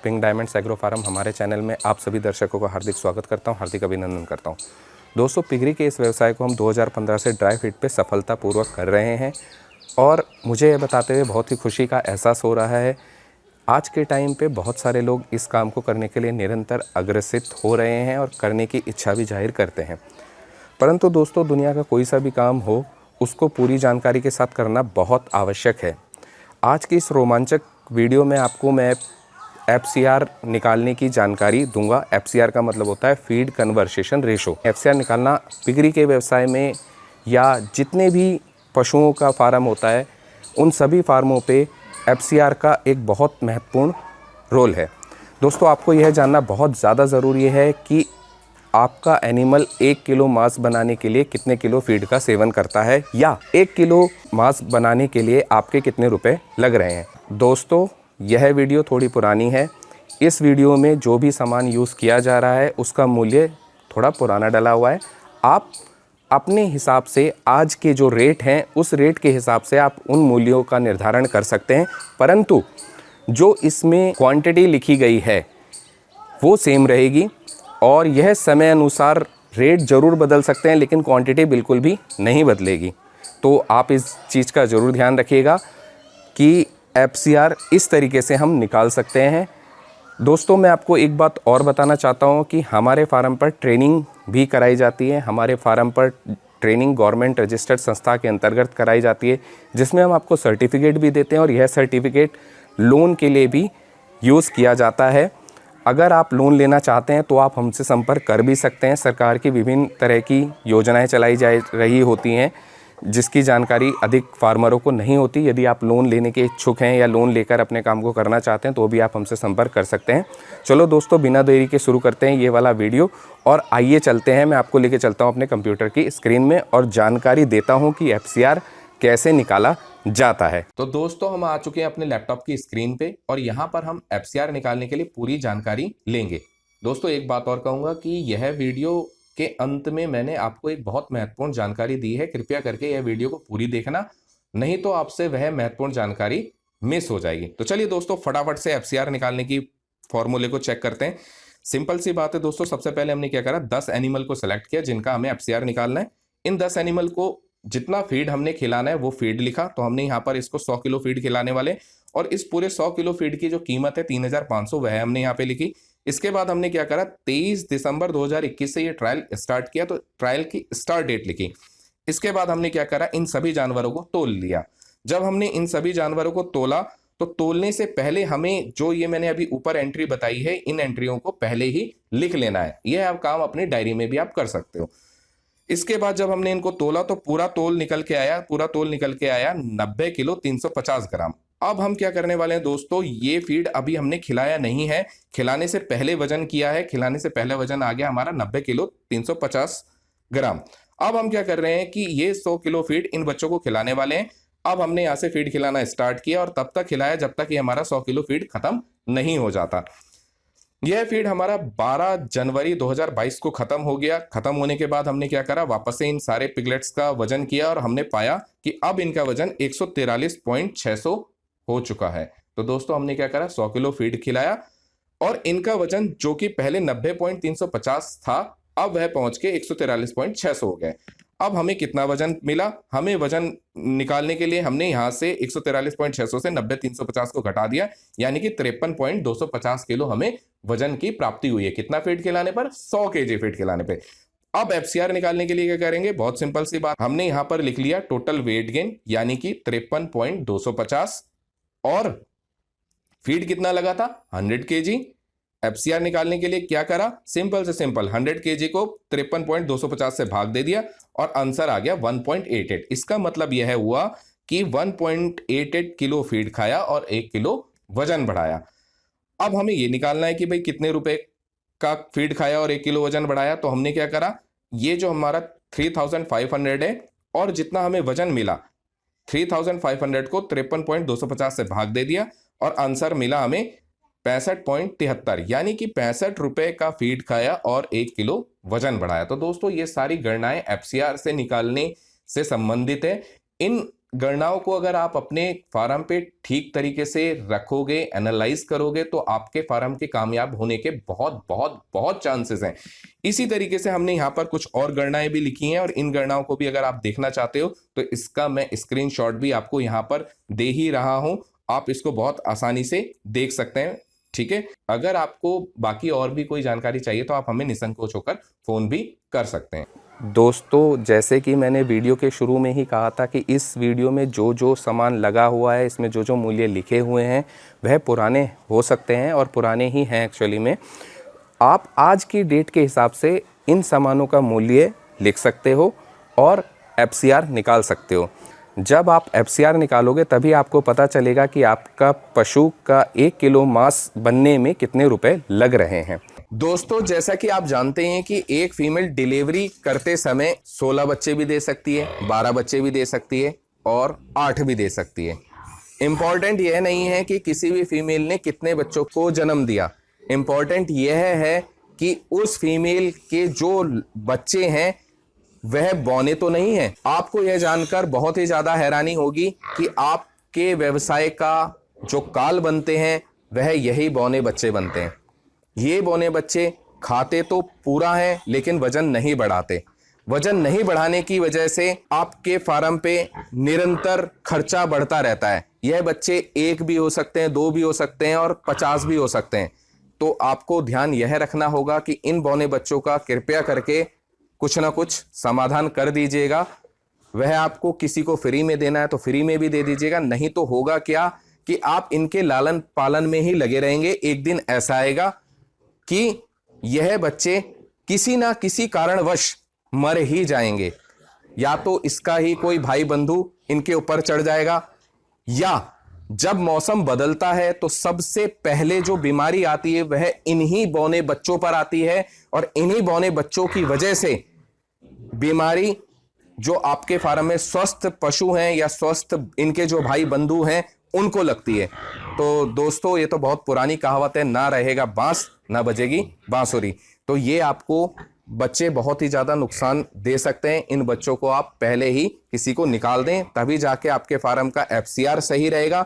Pink diamonds agro farm हमारे channel में आप सभी दर्शकों का हार्दिक स्वागत करता हूं, हार्दिक अभिनंदन करता हूं। दोस्तों, पिगरी के इस व्यवसाय को हम 2015 से ड्राई फीड पे सफलतापूर्वक कर रहे हैं और मुझे ये बताते हुए बहुत ही खुशी का एहसास हो रहा है। आज के टाइम पे बहुत सारे लोग इस काम को करने के लिए निरंतर अग्रसित हो रहे हैं और करने की इच्छा भी जाहिर करते हैं। परंतु दोस्तों, दुनिया का कोई सा भी काम हो, उसको पूरी जानकारी के साथ करना बहुत आवश्यक है। आज की इस रोमांचक वीडियो में आपको मैं FCR निकालने की जानकारी दूंगा। FCR का मतलब होता है फीड कन्वर्सेशन रेशो। FCR निकालना पिगरी के व्यवसाय में या जितने भी पशुओं का फार्म होता है, उन सभी फार्मों पे FCR का एक बहुत महत्वपूर्ण रोल है। दोस्तों, आपको यह जानना बहुत ज़्यादा ज़रूरी है कि आपका एनिमल 1 किलो मांस बनाने के लिए कितने किलो फीड का सेवन करता है या 1 किलो मांस बनाने के लिए आपके कितने रुपए लग रहे हैं। दोस्तों, यह वीडियो थोड़ी पुरानी है। इस वीडियो में जो भी सामान यूज़ किया जा रहा है उसका मूल्य थोड़ा पुराना डला हुआ है। आप अपने हिसाब से आज के जो रेट हैं उस रेट के हिसाब से आप उन मूल्यों का निर्धारण कर सकते हैं, परंतु जो इसमें क्वांटिटी लिखी गई है वो सेम रहेगी और यह समय अनुसार रेट ज़रूर बदल सकते हैं, लेकिन क्वांटिटी बिल्कुल भी नहीं बदलेगी। तो आप इस चीज़ का ज़रूर ध्यान रखिएगा कि FCR इस तरीके से हम निकाल सकते हैं। दोस्तों, मैं आपको एक बात और बताना चाहता हूं कि हमारे फार्म पर ट्रेनिंग भी कराई जाती है। हमारे फार्म पर ट्रेनिंग गवर्नमेंट रजिस्टर्ड संस्था के अंतर्गत कराई जाती है, जिसमें हम आपको सर्टिफिकेट भी देते हैं और यह सर्टिफिकेट लोन के लिए भी यूज़ किया जाता है। अगर आप लोन लेना चाहते हैं तो आप हमसे संपर्क कर भी सकते हैं। सरकार की विभिन्न तरह की योजनाएं चलाई जा रही होती हैं जिसकी जानकारी अधिक फार्मरों को नहीं होती। यदि आप लोन लेने के इच्छुक हैं या लोन लेकर अपने काम को करना चाहते हैं तो भी आप हमसे संपर्क कर सकते हैं। चलो दोस्तों, बिना देरी के शुरू करते हैं ये वाला वीडियो और आइए चलते हैं। मैं आपको लेके चलता हूँ अपने कंप्यूटर की स्क्रीन में और जानकारी देता हूँ कि FCR कैसे निकाला जाता है। तो दोस्तों, हम आ चुके हैं अपने लैपटॉप की स्क्रीन पे और यहाँ पर हम FCR निकालने के लिए पूरी जानकारी लेंगे। दोस्तों, एक बात और कहूँगा कि यह वीडियो के अंत में मैंने आपको एक बहुत महत्वपूर्ण जानकारी दी है। कृपया करके यह वीडियो को पूरी देखना, नहीं तो आपसे वह महत्वपूर्ण जानकारी मिस हो जाएगी। तो चलिए दोस्तों, फटाफट से FCR निकालने की फॉर्मूले को चेक करते हैं। सिंपल सी बात है दोस्तों, सबसे पहले हमने क्या करा, 10 एनिमल को सिलेक्ट किया जिनका हमें FCR निकालना है। इन 10 एनिमल को जितना फीड हमने खिलाना है वो फीड लिखा, तो हमने यहाँ पर इसको 100 किलो फीड खिलाने वाले और इस पूरे 100 किलो फीड की जो कीमत है 3500 वह हमने यहाँ पे लिखी। इसके बाद हमने क्या करा, 23 दिसंबर 2021 से ये ट्रायल स्टार्ट किया, तो ट्रायल की स्टार्ट डेट लिखी। इसके बाद हमने क्या करा, इन सभी जानवरों को तोल लिया। जब हमने इन सभी जानवरों को तोला तो तोलने से पहले हमें जो ये मैंने अभी ऊपर एंट्री बताई है, इन एंट्रियों को पहले ही लिख लेना है। यह आप काम अपनी डायरी में भी आप कर सकते हो। इसके बाद जब हमने इनको तोला तो पूरा तोल निकल के आया 90 किलो 350 ग्राम। अब हम क्या करने वाले हैं दोस्तों, ये फीड अभी हमने खिलाया नहीं है, खिलाने से पहले वजन किया है। खिलाने से पहले वजन आ गया हमारा 90 किलो 350 ग्राम। अब हम क्या कर रहे हैं कि ये 100 किलो फीड इन बच्चों को खिलाने वाले हैं। अब हमने यहां से फीड खिलाना स्टार्ट किया और तब तक खिलाया जब तक ये हमारा 100 किलो फीड खत्म नहीं हो जाता। यह फीड हमारा 12 जनवरी 2022 को खत्म हो गया। खत्म होने के बाद हमने क्या करा, वापस से इन सारे पिगलेट्स का वजन किया और हमने पाया कि अब इनका वजन 143.600 हो चुका है। तो दोस्तों, हमने क्या करा, 100 किलो फीड खिलाया और इनका वजन जो कि पहले 90.350 था, अब वह पहुंच के 143.600 हो गए। अब हमें कितना वजन मिला, हमें वजन निकालने के लिए हमने यहां से 143.600 से 90.350 को घटा दिया, यानी कि 53.250 किलो हमें वजन की प्राप्ति हुई है। कितना फीड खिलाने पर, 100 केजी फीड खिलाने पे। अब FCR निकालने के लिए क्या करेंगे, बहुत सिंपल सी बात, हमने यहां पर लिख लिया टोटल वेट गेन, यानी कि 53.250 और फीड कितना लगा था, 100 केजी। FCR निकालने के लिए क्या करा, सिंपल से सिंपल 100 केजी को 53.250 से भाग दे दिया और आंसर आ गया 1.88। इसका मतलब यह हुआ कि 1.88 किलो फीड खाया और 1 किलो वजन बढ़ाया। अब हमें यह निकालना है कि भाई कितने रुपए का फीड खाया और 1 किलो वजन बढ़ाया। तो हमने क्या करा, ये जो हमारा 3500 है और जितना हमें वजन मिला 3500 को 53.250 से भाग दे दिया और आंसर मिला हमें 65.73, यानी कि 65 रुपए का फीड खाया और 1 किलो वजन बढ़ाया। तो दोस्तों, ये सारी गणनाएं FCR से निकालने से संबंधित है। इन गणनाओं को अगर आप अपने फार्म पे ठीक तरीके से रखोगे, एनालाइज करोगे, तो आपके फार्म के कामयाब होने के बहुत बहुत बहुत चांसेस हैं। इसी तरीके से हमने यहाँ पर कुछ और गणनाएं भी लिखी हैं, और इन गणनाओं को भी अगर आप देखना चाहते हो तो इसका मैं स्क्रीनशॉट भी आपको यहाँ पर दे ही रहा हूं। आप इसको बहुत आसानी से देख सकते हैं। ठीक है, अगर आपको बाकी और भी कोई जानकारी चाहिए तो आप हमें निसंकोच होकर फोन भी कर सकते हैं। दोस्तों, जैसे कि मैंने वीडियो के शुरू में ही कहा था कि इस वीडियो में जो जो सामान लगा हुआ है, इसमें जो जो मूल्य लिखे हुए हैं वह पुराने हो सकते हैं, और पुराने ही हैं एक्चुअली में। आप आज की डेट के हिसाब से इन सामानों का मूल्य लिख सकते हो और FCR निकाल सकते हो। जब आप FCR निकालोगे तभी आपको पता चलेगा कि आपका पशु का 1 किलो मांस बनने में कितने रुपए लग रहे हैं। दोस्तों, जैसा कि आप जानते हैं कि एक फीमेल डिलीवरी करते समय 16 बच्चे भी दे सकती है, 12 बच्चे भी दे सकती है और 8 भी दे सकती है। इंपॉर्टेंट यह नहीं है कि किसी भी फीमेल ने कितने बच्चों को जन्म दिया, इंपॉर्टेंट यह है कि उस फीमेल के जो बच्चे हैं वह बौने तो नहीं है। आपको यह जानकर बहुत ही ज्यादा हैरानी होगी कि आपके व्यवसाय का जो काल बनते हैं वह यही बौने बच्चे बनते हैं। ये बौने बच्चे खाते तो पूरा है लेकिन वजन नहीं बढ़ाते। वजन नहीं बढ़ाने की वजह से आपके फार्म पे निरंतर खर्चा बढ़ता रहता है। यह बच्चे 1 भी हो सकते हैं, 2 भी हो सकते हैं और 50 भी हो सकते हैं। तो आपको ध्यान यह रखना होगा कि इन बौने बच्चों का कृपया करके कुछ ना कुछ समाधान कर दीजिएगा। वह आपको किसी को फ्री में देना है तो फ्री में भी दे दीजिएगा, नहीं तो होगा क्या कि आप इनके लालन पालन में ही लगे रहेंगे। एक दिन ऐसा आएगा कि यह बच्चे किसी ना किसी कारणवश मर ही जाएंगे। या तो इसका ही कोई भाई बंधु इनके ऊपर चढ़ जाएगा, या जब मौसम बदलता है तो सबसे पहले जो बीमारी आती है वह इन्हीं बौने बच्चों पर आती है, और इन्हीं बौने बच्चों की वजह से बीमारी जो आपके फार्म में स्वस्थ पशु हैं या स्वस्थ इनके जो भाई बंधु हैं उनको लगती है। तो दोस्तों, ये तो बहुत पुरानी कहावत है, ना रहेगा बांस ना बजेगी बांसुरी। तो ये आपको बच्चे बहुत ही ज्यादा नुकसान दे सकते हैं। इन बच्चों को आप पहले ही किसी को निकाल दें, तभी जाके आपके फार्म का FCR सही रहेगा,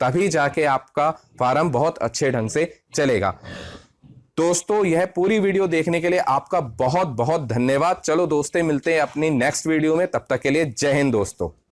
तभी जाके आपका फार्म बहुत अच्छे ढंग से चलेगा। दोस्तों, यह पूरी वीडियो देखने के लिए आपका बहुत बहुत धन्यवाद। चलो दोस्तों, मिलते हैं अपनी नेक्स्ट वीडियो में, तब तक के लिए जय हिंद दोस्तों।